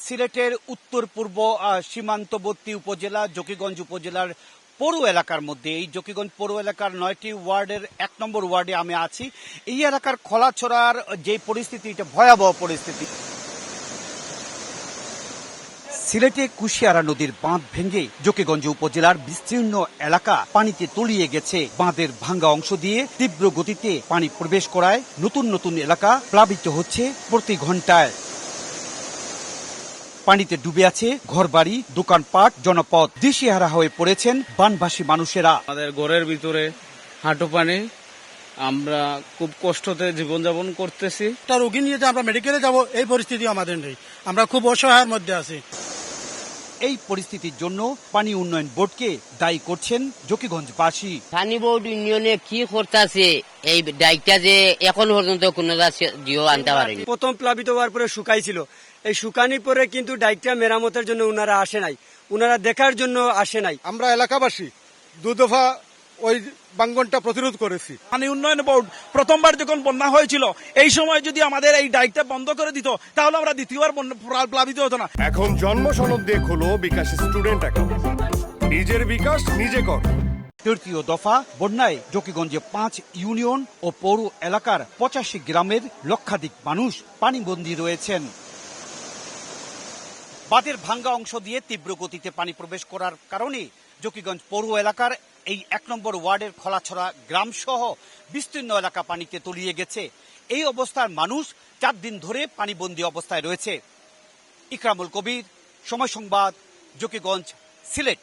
সিলেটের উত্তর পূর্ব সীমান্তবর্তী উপজেলা জকিগঞ্জ উপজেলার পৌর এলাকার মধ্যে এই জকিগঞ্জ পৌর এলাকার ৯টি ওয়ার্ডের ১ নম্বর ওয়ার্ডে আমি আছি। এই এলাকার খোলাছড়ার যে পরিস্থিতি, এটা ভয়াবহ পরিস্থিতি। সিলেটে কুশিয়ারা নদীর বাঁধ ভেঙে জকিগঞ্জ উপজেলার বিস্তীর্ণ এলাকা পানিতে তলিয়ে গেছে। বাঁধের ভাঙ্গা অংশ দিয়ে তীব্র গতিতে পানি প্রবেশ করায় নতুন নতুন এলাকা প্লাবিত হচ্ছে প্রতি ঘন্টায়। পানিতে ডুবে আছে ঘরবাড়ি, দোকানপাট, জনপদ। দিশেহারা হয়ে পড়েছেন বানভাসী মানুষেরা। আমাদের ঘরের ভিতরে হাঁটু পানি, আমরা খুব কষ্টতে জীবনযাপন করতেছি। একটা রোগী নিয়ে যে আমরা মেডিকেলে যাব, এই পরিস্থিতি আমাদের নেই। আমরা খুব অসহায়ের মধ্যে আছি। এই পরিস্থিতির জন্য পানি উন্নয়ন বোর্ডকে দায়ী করছেন জকিগঞ্জবাসী। পানি বোর্ড ইউনিয়নে কি করতেছে, এই ডাইকটা যে এখন পর্যন্ত কোনো জিও আনতে পারেনি। প্রথম প্লাবিত হওয়ার পরে শুকাইছিল, এই শুকানির পরে কিন্তু ডাইকটা মেরামতের জন্য উনারা আসে নাই, উনারা দেখার জন্য আসে নাই। আমরা এলাকাবাসী দুদফা ওই বাঙ্গনটা প্রতিরোধ করেছি। পানি উন্নয়ন বোর্ড প্রথমবার যখন বন্যা হয়েছিল, এই সময় যদি আমাদের এই ডাইকটা বন্ধ করে দিত, তাহলে আমরা দ্বিতীয়বার প্লাবিত হতো না। এখন জন্ম সনদ দিয়ে খোলো বিকাশ স্টুডেন্ট অ্যাকাউন্ট, নিজের বিকাশ নিজে কর। তৃতীয় দফা বন্যায় জকিগঞ্জে ৫ ইউনিয়ন ও পৌর এলাকার ৮৫ গ্রামের লক্ষাধিক মানুষ পানিবন্দী রয়েছেন। বাঁধের ভাঙ্গা অংশ দিয়ে তীব্র গতিতে পানি প্রবেশ করার কারণে জকিগঞ্জ পৌর এলাকার এই ১ নম্বর ওয়ার্ডের খোলাছড়া গ্রাম সহ বিস্তীর্ণ এলাকা পানিতে তলিয়ে গেছে। এই অবস্থার মানুষ ৪ দিন ধরে পানিবন্দী অবস্থায় রয়েছে। ইকরামুল কবির, সময় সংবাদ, জকিগঞ্জ, সিলেট।